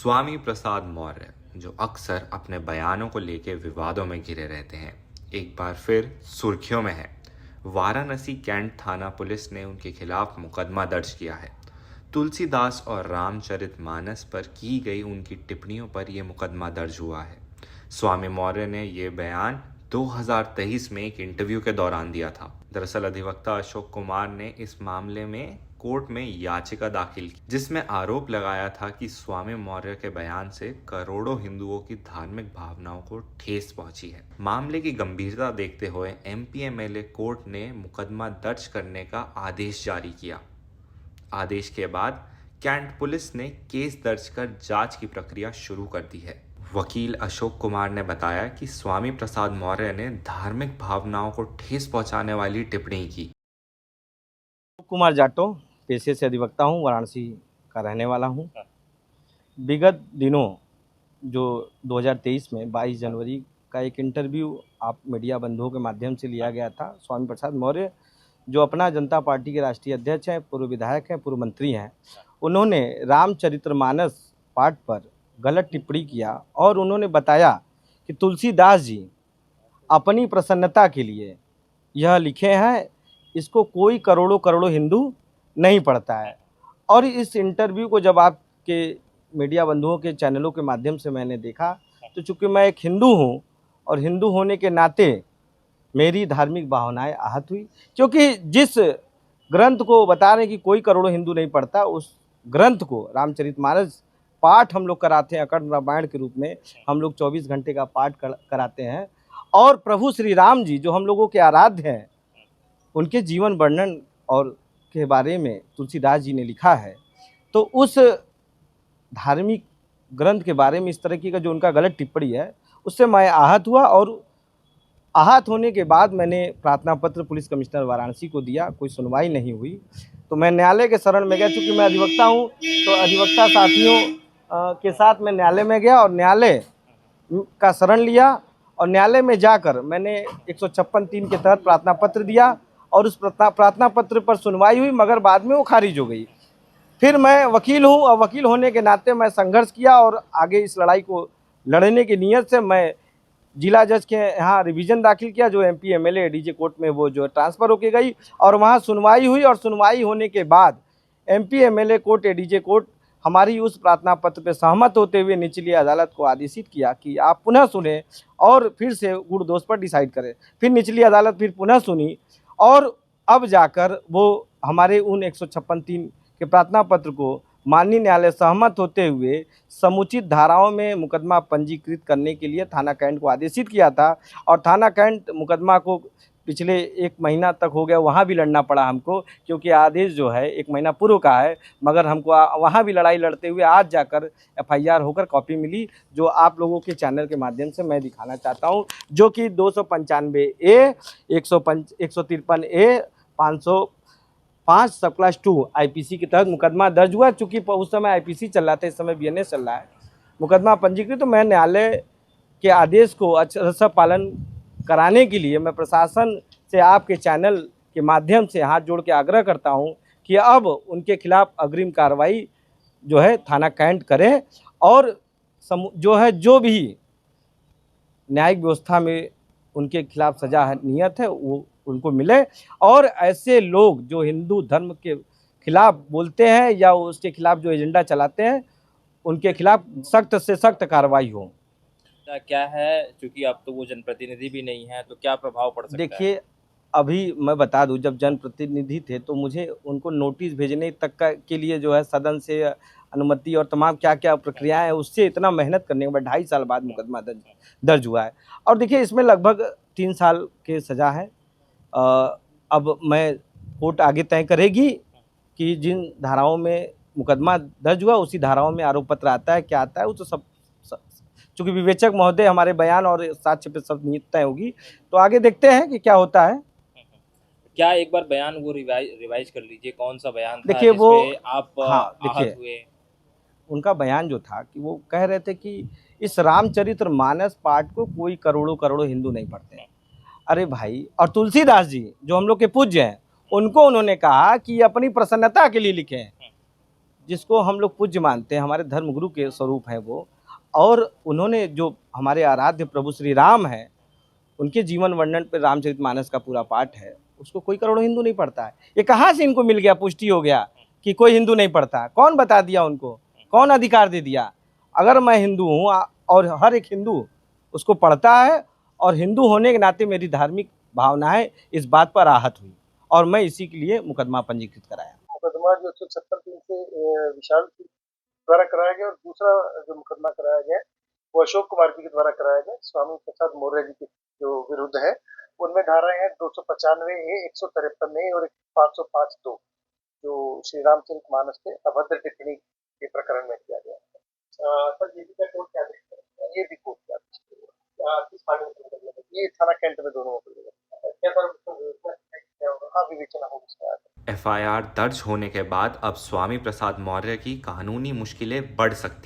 स्वामी प्रसाद मौर्य, जो अक्सर अपने बयानों को लेकर विवादों में घिरे रहते हैं, एक बार फिर सुर्खियों में है। वाराणसी कैंट थाना पुलिस ने उनके खिलाफ मुकदमा दर्ज किया है। तुलसीदास और रामचरितमानस पर की गई उनकी टिप्पणियों पर यह मुकदमा दर्ज हुआ है। स्वामी मौर्य ने यह बयान 2023 में एक इंटरव्यू के दौरान दिया था। दरअसल अधिवक्ता अशोक कुमार ने इस मामले में कोर्ट में याचिका दाखिल की, जिसमें आरोप लगाया था कि स्वामी मौर्य के बयान से करोड़ों हिंदुओं की धार्मिक भावनाओं को ठेस पहुंची है। मामले की गंभीरता देखते हुए एमपीएमएलए कोर्ट ने मुकदमा दर्ज करने का आदेश जारी किया। आदेश के बाद कैंट पुलिस ने केस दर्ज कर जांच की प्रक्रिया शुरू कर दी है। वकील अशोक कुमार ने बताया कि स्वामी प्रसाद मौर्य ने धार्मिक भावनाओं को ठेस पहुंचाने वाली टिप्पणी की। कुमार जाटो पेशे से अधिवक्ता हूँ, वाराणसी का रहने वाला हूँ। विगत दिनों जो 2023 में 22 जनवरी का एक इंटरव्यू आप मीडिया बंधुओं के माध्यम से लिया गया था। स्वामी प्रसाद मौर्य जो अपना जनता पार्टी के राष्ट्रीय अध्यक्ष हैं, पूर्व विधायक हैं, पूर्व मंत्री हैं, उन्होंने रामचरितमानस पाठ पर गलत टिप्पणी किया और उन्होंने बताया कि तुलसीदास जी अपनी प्रसन्नता के लिए यह लिखे हैं, इसको कोई करोड़ों करोड़ों हिंदू नहीं पढ़ता है। और इस इंटरव्यू को जब आपके मीडिया बंधुओं के चैनलों के माध्यम से मैंने देखा, तो चूंकि मैं एक हिंदू हूं और हिंदू होने के नाते मेरी धार्मिक भावनाएं आहत हुई, क्योंकि जिस ग्रंथ को बता रहे हैं कि कोई करोड़ों हिंदू नहीं पढ़ता, उस ग्रंथ को रामचरितमानस पाठ हम लोग कराते हैं अखंड रामायण के रूप में। हम लोग 24 घंटे का पाठ कराते हैं और प्रभु श्री राम जी जो हम लोगों के आराध्य हैं, उनके जीवन वर्णन और के बारे में तुलसीदास जी ने लिखा है। तो उस धार्मिक ग्रंथ के बारे में इस तरह की का जो उनका गलत टिप्पणी है, उससे मैं आहत हुआ और आहत होने के बाद मैंने प्रार्थना पत्र पुलिस कमिश्नर वाराणसी को दिया। कोई सुनवाई नहीं हुई तो मैं न्यायालय के शरण में गया। चूँकि मैं अधिवक्ता हूँ तो अधिवक्ता साथियों के साथ मैं न्यायालय में गया और न्यायालय का शरण लिया और न्यायालय में जाकर मैंने 156(3) के तहत प्रार्थना पत्र दिया और उस प्रार्थना पत्र पर सुनवाई हुई, मगर बाद में वो खारिज हो गई। फिर मैं वकील हूँ और वकील होने के नाते मैं संघर्ष किया और आगे इस लड़ाई को लड़ने की नीयत से मैं जिला जज के यहाँ रिवीजन दाखिल किया, जो एमपीएमएलए एडीजे कोर्ट में वो जो ट्रांसफ़र होके गई और वहाँ सुनवाई हुई। और सुनवाई होने के बाद एमपीएमएलए कोर्ट, एडीजे कोर्ट हमारी उस प्रार्थना पत्र पर सहमत होते हुए निचली अदालत को आदेशित किया कि आप पुनः सुने और फिर से गुण दोष पर डिसाइड करें। फिर निचली अदालत फिर पुनः सुनी और अब जाकर वो हमारे उन 156(3) के प्रार्थना पत्र को माननीय न्यायालय सहमत होते हुए समुचित धाराओं में मुकदमा पंजीकृत करने के लिए थाना कैंट को आदेशित किया था। और थाना कैंट मुकदमा को पिछले 1 महीना तक हो गया, वहाँ भी लड़ना पड़ा हमको, क्योंकि आदेश जो है 1 महीना पूर्व का है, मगर हमको वहाँ भी लड़ाई लड़ते हुए आज जाकर एफआईआर होकर कॉपी मिली, जो आप लोगों के चैनल के माध्यम से मैं दिखाना चाहता हूँ, जो कि 295A, 153A, 505 सब क्लास 2 आईपीसी के तहत मुकदमा दर्ज हुआ। चूँकि उस समय आईपीसी चल रहा था, इस समय बीएनएस चल रहा है, मुकदमा पंजीकृत। तो मैं न्यायालय के आदेश को अक्षरशः पालन कराने के लिए मैं प्रशासन से आपके चैनल के माध्यम से हाथ जोड़ के आग्रह करता हूं कि अब उनके खिलाफ अग्रिम कार्रवाई जो है थाना कैंट करें और जो भी न्यायिक व्यवस्था में उनके खिलाफ सजा नियत है वो उनको मिले। और ऐसे लोग जो हिंदू धर्म के खिलाफ बोलते हैं या उसके खिलाफ जो एजेंडा चलाते हैं, उनके खिलाफ सख्त से सख्त कार्रवाई हो। क्या है, क्योंकि अब तो वो जनप्रतिनिधि भी नहीं है, तो क्या प्रभाव पड़ सकता है? देखिए, अभी मैं बता दूं, जब जनप्रतिनिधि थे तो मुझे उनको नोटिस भेजने तक के लिए जो है सदन से अनुमति और तमाम क्या क्या प्रक्रियाएं हैं, उससे इतना मेहनत करने के बाद 2.5 साल बाद मुकदमा दर्ज हुआ है। और देखिए, इसमें लगभग 3 साल के सज़ा है। अब मैं कोर्ट आगे तय करेगी कि जिन धाराओं में मुकदमा दर्ज हुआ उसी धाराओं में आरोप पत्र आता है, क्या आता है वो तो सब चूँकि विवेचक महोदय हमारे बयान और साक्ष्य पे सब नियत तय होगी, तो आगे देखते हैं कि क्या होता है। क्या एक बार बयान वो रिवाइज कर लीजिए, कौन सा बयान था? देखिए वो आप देखिए हुए? उनका बयान जो था कि वो कह रहे थे कि इस रामचरितमानस पाठ को कोई करोड़ों करोड़ों हिंदू नहीं पढ़ते हैं। अरे भाई, और तुलसीदास जी जो हम लोग के पूज्य हैं, उनको उन्होंने कहा कि अपनी प्रसन्नता के लिए लिखे हैं। जिसको हम लोग पूज्य मानते हैं, हमारे धर्मगुरु के स्वरूप हैं वो, और उन्होंने जो हमारे आराध्य प्रभु श्री राम हैं, उनके जीवन वर्णन पे रामचरितमानस का पूरा पाठ है, उसको कोई करोड़ों हिंदू नहीं पढ़ता है। ये कहाँ से इनको मिल गया, पुष्टि हो गया कि कोई हिंदू नहीं पढ़ता? कौन बता दिया उनको? कौन अधिकार दे दिया? अगर मैं हिंदू हूँ और हर एक हिंदू उसको पढ़ता है, और हिंदू होने के नाते मेरी धार्मिक भावनाएं इस बात पर आहत हुई, और मैं इसी के लिए मुकदमा पंजीकृत कराया। मुकदमा जो 170(3) से विशाल द्वारा कराया गया, और दूसरा जो मुकदमा कराया गया वो अशोक कुमार जी के द्वारा कराया गया, स्वामी प्रसाद मौर्य जी के जो विरुद्ध है। उनमें धाराएं हैं 295A, 153A और 505(2), जो श्री रामचरितमानस पे अभद्र टिप्पणी के प्रकरण में किया गया। सर ये भी क्या कोर्ट क्या देखते हैं? ये भी कोर्ट क्या ये थाना कैंट में दोनों हाँ विवेचना होगी इसमें। एफआईआर दर्ज होने के बाद अब स्वामी प्रसाद मौर्य की कानूनी मुश्किलें बढ़ सकती